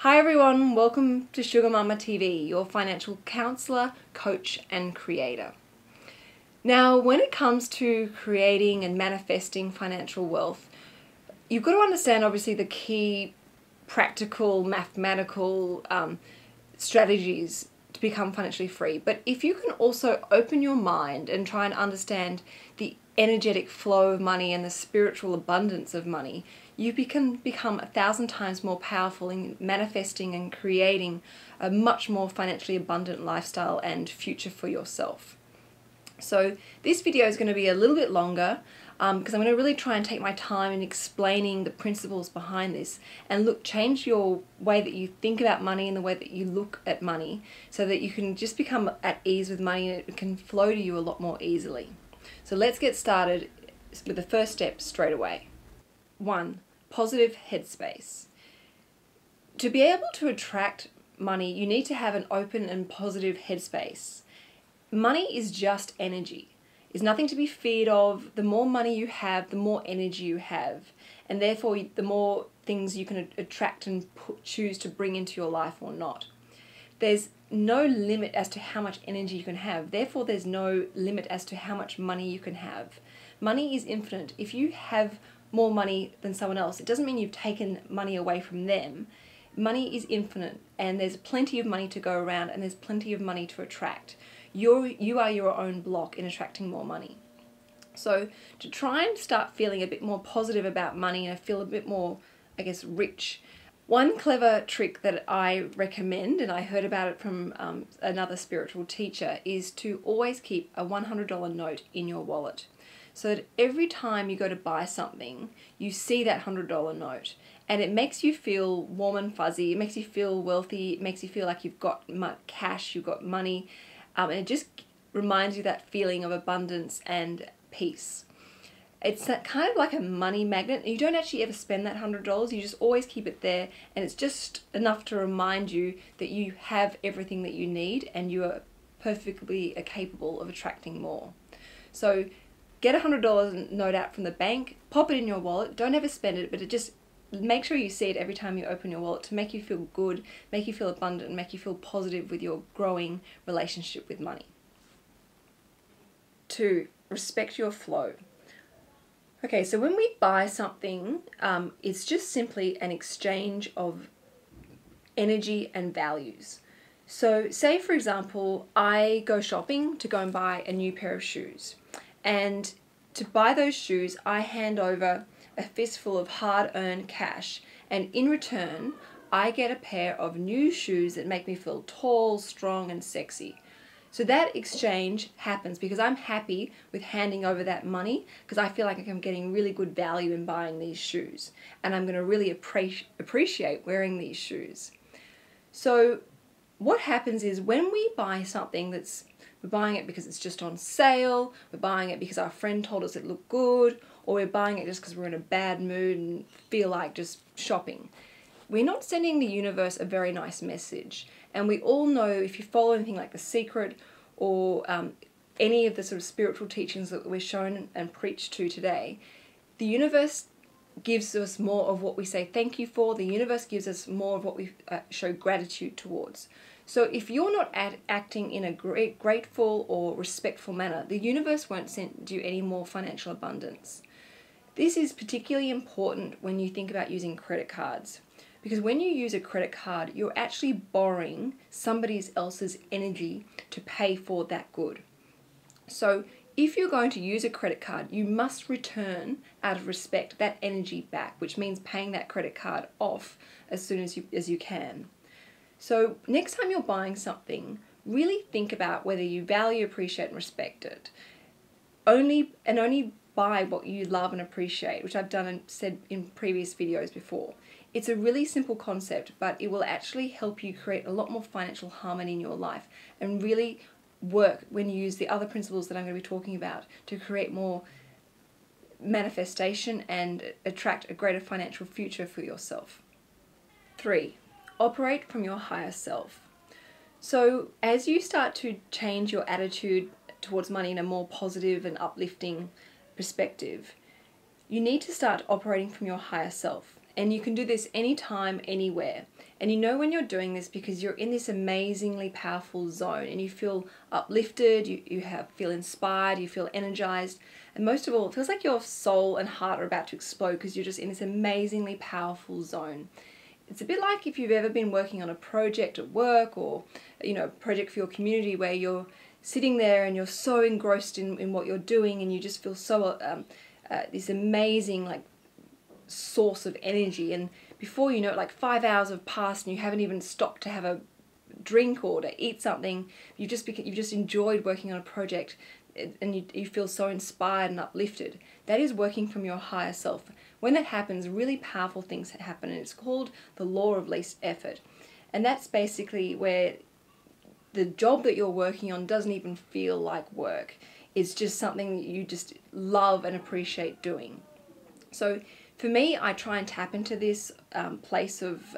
Hi everyone, welcome to SugarMamma TV, your financial counselor, coach and creator. Now, when it comes to creating and manifesting financial wealth, you've got to understand obviously the key practical, mathematical strategies to become financially free. But if you can also open your mind and try and understand the energetic flow of money and the spiritual abundance of money, you can become 1,000 times more powerful in manifesting and creating a much more financially abundant lifestyle and future for yourself. So this video is going to be a little bit longer because I'm going to really try and take my time in explaining the principles behind this and change your way that you think about money and the way that you look at money so that you can just become at ease with money and it can flow to you a lot more easily. So let's get started with the first step straight away. 1. Positive headspace. To be able to attract money, you need to have an open and positive headspace. Money is just energy. It's nothing to be feared of. The more money you have, the more energy you have, and therefore the more things you can attract and choose to bring into your life or not. There's no limit as to how much energy you can have. Therefore, there's no limit as to how much money you can have. Money is infinite. If you have more money than someone else, it doesn't mean you've taken money away from them. Money is infinite and there's plenty of money to go around and there's plenty of money to attract. You are your own block in attracting more money. So to try and start feeling a bit more positive about money and feel a bit more, I guess, rich, one clever trick that I recommend, and I heard about it from another spiritual teacher, is to always keep a $100 note in your wallet. So that every time you go to buy something, you see that $100 note and it makes you feel warm and fuzzy, it makes you feel wealthy, it makes you feel like you've got cash, you've got money, and it just reminds you that feeling of abundance and peace. It's kind of like a money magnet. You don't actually ever spend that $100, you just always keep it there and it's just enough to remind you that you have everything that you need and you are perfectly capable of attracting more. So get a $100 note out from the bank, pop it in your wallet, don't ever spend it, but just make sure you see it every time you open your wallet to make you feel good, make you feel abundant, and make you feel positive with your growing relationship with money. 2. Respect your flow. Okay, so when we buy something, it's just simply an exchange of energy and values. So say, for example, I go shopping to go and buy a new pair of shoes. And to buy those shoes, I hand over a fistful of hard-earned cash, and in return, I get a pair of new shoes that make me feel tall, strong, and sexy. So that exchange happens because I'm happy with handing over that money because I feel like I'm getting really good value in buying these shoes, and I'm going to really appreciate wearing these shoes. So what happens is when we buy something we're buying it because it's just on sale, we're buying it because our friend told us it looked good, or we're buying it just because we're in a bad mood and feel like just shopping. We're not sending the universe a very nice message. And we all know, if you follow anything like The Secret or any of the sort of spiritual teachings that we're shown and preached to today, the universe gives us more of what we say thank you for. The universe gives us more of what we show gratitude towards. So if you're not acting in a grateful or respectful manner, the universe won't send you any more financial abundance. This is particularly important when you think about using credit cards, because when you use a credit card, you're actually borrowing somebody else's energy to pay for that good. So if you're going to use a credit card, you must return, out of respect, that energy back, which means paying that credit card off as soon as you can. So next time you're buying something, really think about whether you value, appreciate, and respect it. Only buy what you love and appreciate, which I've done and said in previous videos before. It's a really simple concept, but it will actually help you create a lot more financial harmony in your life and really work when you use the other principles that I'm going to be talking about to create more manifestation and attract a greater financial future for yourself. 3. Operate from your higher self. So as you start to change your attitude towards money in a more positive and uplifting perspective, you need to start operating from your higher self. And you can do this anytime, anywhere. And you know when you're doing this because you're in this amazingly powerful zone and you feel uplifted, feel inspired, you feel energized, and most of all, it feels like your soul and heart are about to explode because you're just in this amazingly powerful zone. It's a bit like if you've ever been working on a project at work or, you know, a project for your community where you're sitting there and you're so engrossed in what you're doing and you just feel so, this amazing like source of energy, and before you know it, like 5 hours have passed and you haven't even stopped to have a drink or to eat something. You've just enjoyed working on a project and you feel so inspired and uplifted. That is working from your higher self. When that happens, really powerful things happen, and it's called the law of least effort. And that's basically where the job that you're working on doesn't even feel like work. It's just something that you just love and appreciate doing. So for me, I try and tap into this place of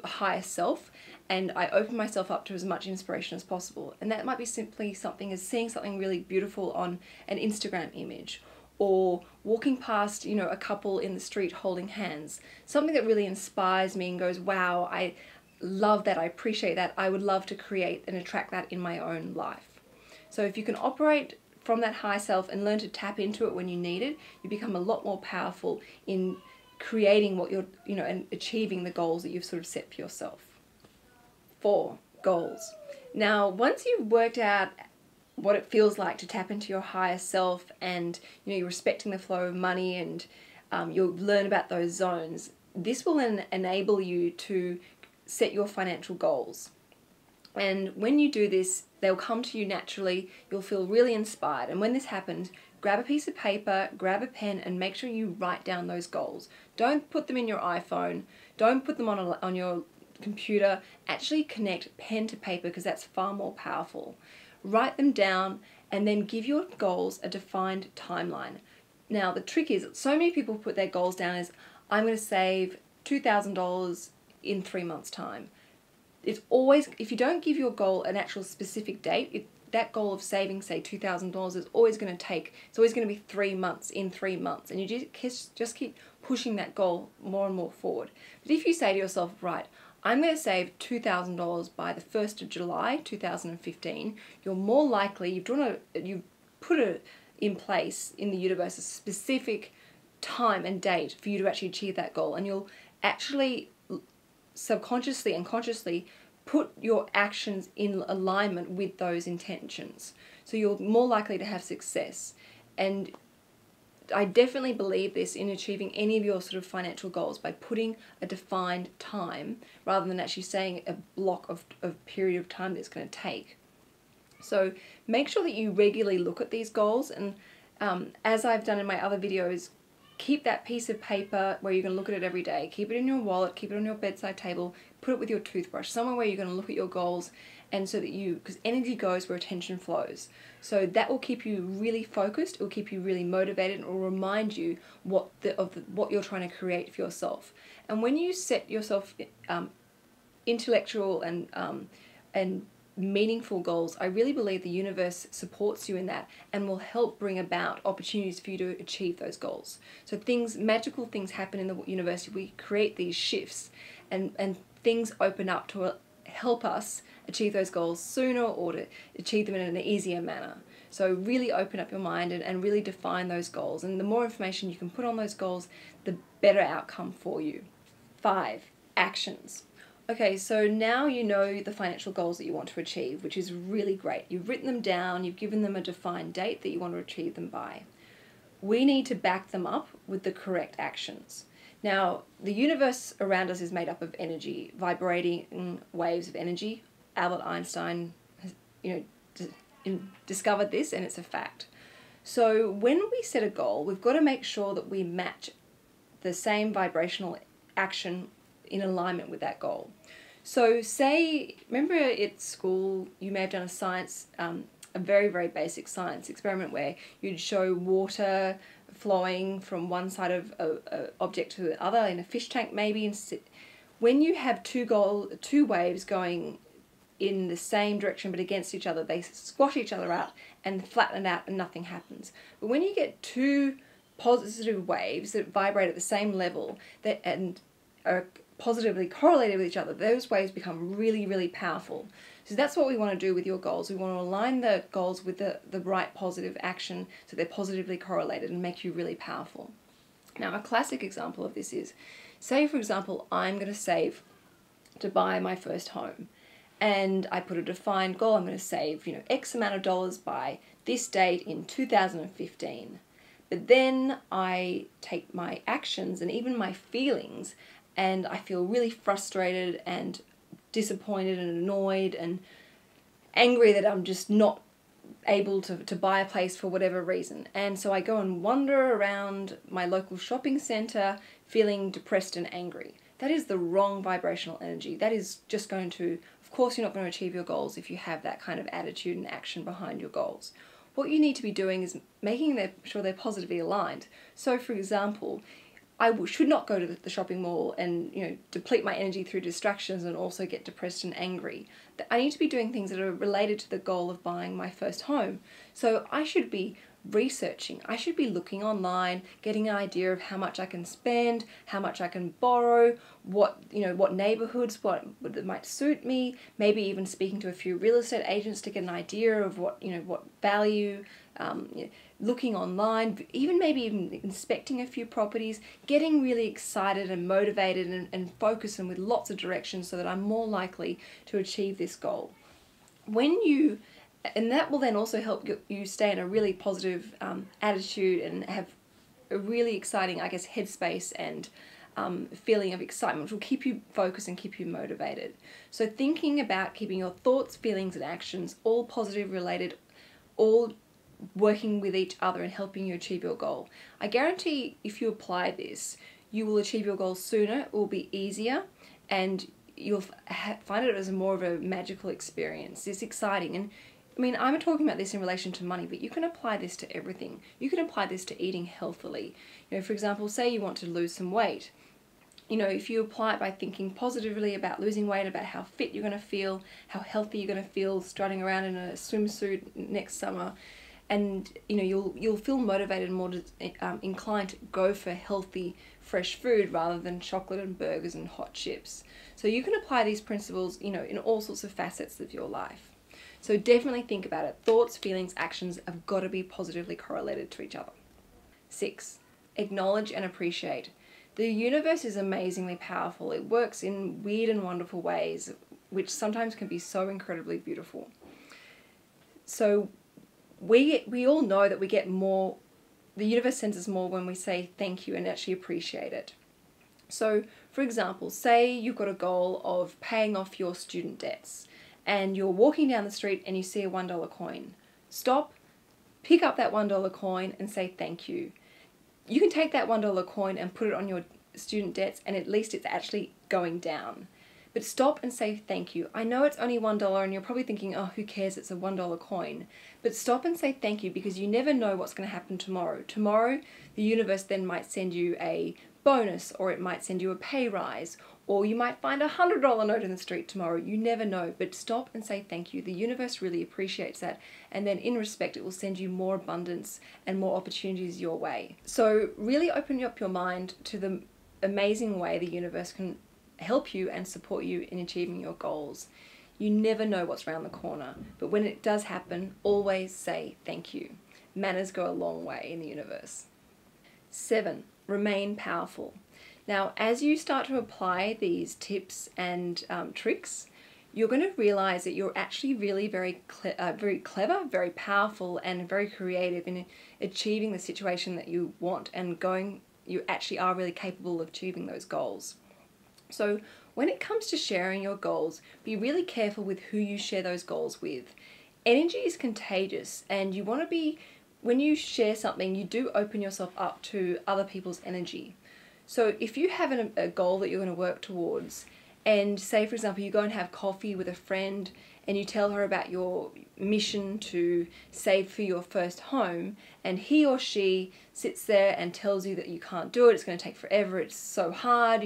higher self, and I open myself up to as much inspiration as possible. And that might be simply something as seeing something really beautiful on an Instagram image, or walking past, you know, a couple in the street holding hands. Something that really inspires me and goes, wow, I love that, I appreciate that, I would love to create and attract that in my own life. So if you can operate from that high self and learn to tap into it when you need it, you become a lot more powerful in creating what you're, you know, and achieving the goals that you've sort of set for yourself. 4, goals. Now, once you've worked out what it feels like to tap into your higher self, and you know, you're respecting the flow of money, and you'll learn about those zones, this will then enable you to set your financial goals. And when you do this, they'll come to you naturally. You'll feel really inspired. And when this happens, grab a piece of paper, grab a pen, and make sure you write down those goals. Don't put them in your iPhone. Don't put them on your computer. Actually connect pen to paper, because that's far more powerful. Write them down and then give your goals a defined timeline. Now, the trick is, so many people put their goals down as, I'm going to save $2,000 in 3 months' time. It's always, if you don't give your goal an actual specific date, that goal of saving, say, $2,000 is always going to take, it's always going to be 3 months, in 3 months, and you just keep pushing that goal more and more forward. But if you say to yourself, right, I'm going to save $2,000 by the 1st of July 2015, you're more likely, you've put it in place in the universe a specific time and date for you to actually achieve that goal, and you'll actually subconsciously and consciously put your actions in alignment with those intentions. So you're more likely to have success. And I definitely believe this in achieving any of your sort of financial goals, by putting a defined time rather than actually saying a block of period of time that it's going to take. So make sure that you regularly look at these goals, and as I've done in my other videos, keep that piece of paper where you're going to look at it every day. Keep it in your wallet, keep it on your bedside table, put it with your toothbrush, somewhere where you're going to look at your goals, and so that because energy goes where attention flows. So that will keep you really focused, it will keep you really motivated, and it will remind you what you're trying to create for yourself. And when you set yourself intellectual and meaningful goals, I really believe the universe supports you in that and will help bring about opportunities for you to achieve those goals. So magical things happen in the universe. We create these shifts, and things open up to help us achieve those goals sooner, or to achieve them in an easier manner. So really open up your mind and really define those goals. And the more information you can put on those goals, the better outcome for you. 5, actions. Okay, so now you know the financial goals that you want to achieve, which is really great. You've written them down, you've given them a defined date that you want to achieve them by. We need to back them up with the correct actions. Now, the universe around us is made up of energy, vibrating waves of energy. Albert Einstein has, discovered this, and it's a fact. So when we set a goal, we've got to make sure that we match the same vibrational action in alignment with that goal. So say, remember at school you may have done a science, a very, very basic science experiment where you'd show water flowing from one side of an object to the other in a fish tank maybe. When you have two waves going in the same direction but against each other, they squash each other out and flatten it out and nothing happens. But when you get two positive waves that vibrate at the same level and are positively correlated with each other, those waves become really, really powerful. So that's what we want to do with your goals. We want to align the goals with the right positive action so they're positively correlated and make you really powerful. Now, a classic example of this is, say for example, I'm going to save to buy my first home, and I put a defined goal. I'm going to save, X amount of dollars by this date in 2015. But then I take my actions and even my feelings, and I feel really frustrated and disappointed and annoyed and angry that I'm just not able to buy a place for whatever reason. And so I go and wander around my local shopping centre feeling depressed and angry. That is the wrong vibrational energy. That is just going to, of course you're not going to achieve your goals if you have that kind of attitude and action behind your goals. What you need to be doing is making sure they're positively aligned. So for example, I should not go to the shopping mall and deplete my energy through distractions and also get depressed and angry. I need to be doing things that are related to the goal of buying my first home. So I should be researching. I should be looking online, getting an idea of how much I can spend, how much I can borrow, what neighborhoods, what might suit me. Maybe even speaking to a few real estate agents to get an idea of what value. Looking online, maybe even inspecting a few properties, getting really excited and motivated and focused and with lots of direction so that I'm more likely to achieve this goal. And that will then also help you stay in a really positive attitude and have a really exciting, headspace and feeling of excitement, which will keep you focused and keep you motivated. So thinking about keeping your thoughts, feelings and actions all positive related, all working with each other and helping you achieve your goal. I guarantee if you apply this, you will achieve your goal sooner, it will be easier, and you'll find it as more of a magical experience. It's exciting. And I'm talking about this in relation to money, but you can apply this to everything. You can apply this to eating healthily. For example, say you want to lose some weight. If you apply it by thinking positively about losing weight, about how fit you're going to feel, how healthy you're going to feel strutting around in a swimsuit next summer, and you'll feel motivated and more inclined to go for healthy, fresh food rather than chocolate and burgers and hot chips. So you can apply these principles, in all sorts of facets of your life. So definitely think about it. Thoughts, feelings, actions have got to be positively correlated to each other. 6. Acknowledge and appreciate. The universe is amazingly powerful. It works in weird and wonderful ways, which sometimes can be so incredibly beautiful. So we all know that we get more, the universe sends us more when we say thank you and actually appreciate it. So for example, say you've got a goal of paying off your student debts and you're walking down the street and you see a $1 coin. Stop, pick up that $1 coin and say thank you. You can take that $1 coin and put it on your student debts and at least it's actually going down. But stop and say thank you. I know it's only $1 and you're probably thinking, oh, who cares, it's a $1 coin. But stop and say thank you because you never know what's going to happen tomorrow. Tomorrow, the universe then might send you a bonus, or it might send you a pay rise, or you might find a $100 note in the street tomorrow. You never know, but stop and say thank you. The universe really appreciates that, and then in respect, it will send you more abundance and more opportunities your way. So really open up your mind to the amazing way the universe can help you and support you in achieving your goals. You never know what's around the corner, but when it does happen, always say thank you. Manners go a long way in the universe. 7. Remain powerful. Now, as you start to apply these tips and tricks, you're going to realize that you're actually really very clever, very powerful, and very creative in achieving the situation that you want and you actually are really capable of achieving those goals. So when it comes to sharing your goals, be really careful with who you share those goals with. Energy is contagious, and you want to be, when you share something, you do open yourself up to other people's energy. So if you have a goal that you're going to work towards, and say for example you go and have coffee with a friend and you tell her about your mission to save for your first home, and he or she sits there and tells you that you can't do it, it's going to take forever, it's so hard,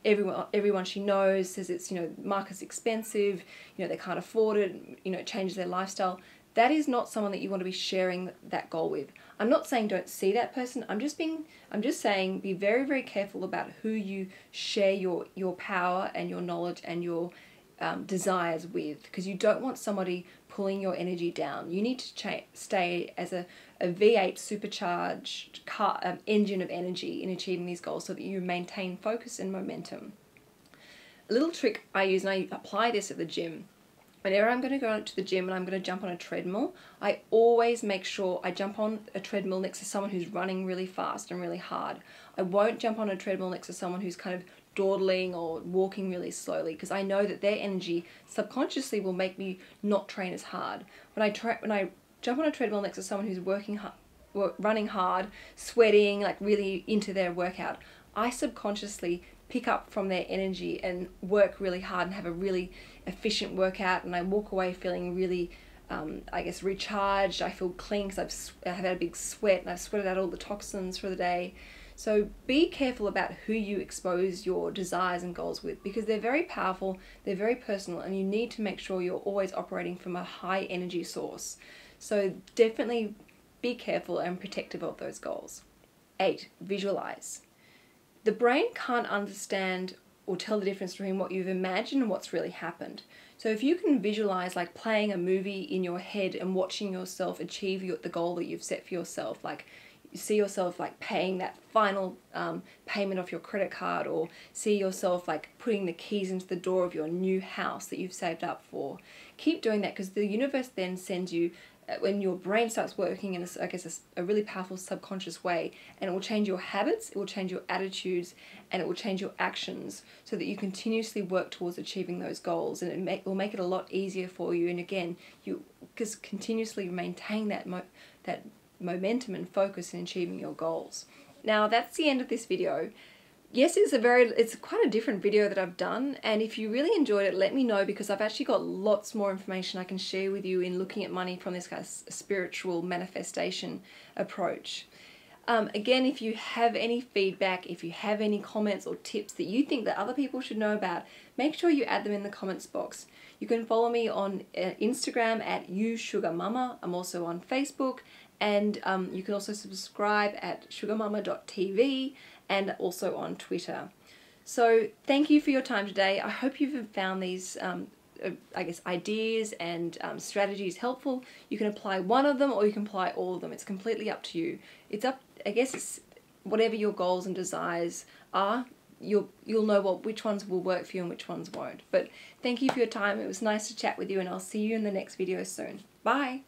everyone she knows says it's, market's expensive, they can't afford it, it changes their lifestyle. that is not someone that you want to be sharing that goal with. I'm not saying don't see that person. I'm just saying be very, very careful about who you share your power and your knowledge and your desires with, because you don't want somebody pulling your energy down. You need to stay as a V8 supercharged engine of energy in achieving these goals so that you maintain focus and momentum. A little trick I use, and I apply this at the gym. Whenever I'm going to go to the gym and I'm going to jump on a treadmill, I always make sure I jump on a treadmill next to someone who's running really fast and really hard. I won't jump on a treadmill next to someone who's kind of dawdling or walking really slowly, because I know that their energy subconsciously will make me not train as hard. When I jump on a treadmill next to someone who's running hard, sweating, like really into their workout, I subconsciously pick up from their energy and work really hard and have a really efficient workout, and I walk away feeling really I guess recharged. I feel clean because I've had a big sweat and I've sweated out all the toxins for the day. So be careful about who you expose your desires and goals with, because they're very powerful, they're very personal, and you need to make sure you're always operating from a high energy source. So definitely be careful and protective of those goals. 8. Visualize. The brain can't understand or tell the difference between what you've imagined and what's really happened. So if you can visualize like playing a movie in your head and watching yourself achieve the goal that you've set for yourself, like you see yourself like paying that final payment off your credit card, or see yourself like putting the keys into the door of your new house that you've saved up for. Keep doing that, because the universe then sends you, when your brain starts working in a really powerful subconscious way, and it will change your habits, it will change your attitudes, and it will change your actions, so that you continuously work towards achieving those goals, and it will make it a lot easier for you. And again, you just continuously maintain that momentum and focus in achieving your goals. Now that's the end of this video. Yes, it's quite a different video that I've done, and if you really enjoyed it, let me know, because I've actually got lots more information I can share with you in looking at money from this kind of spiritual manifestation approach. Again, if you have any feedback, if you have any comments or tips that you think that other people should know about, make sure you add them in the comments box. You can follow me on Instagram at SugarMamma. I'm also on Facebook, and you can also subscribe at SugarMamma.tv, and also on Twitter. So thank you for your time today. I hope you've found these ideas and strategies helpful. You can apply one of them or you can apply all of them. It's completely up to you. It's whatever your goals and desires are, you'll know which ones will work for you and which ones won't. But thank you for your time. It was nice to chat with you, and I'll see you in the next video soon. Bye!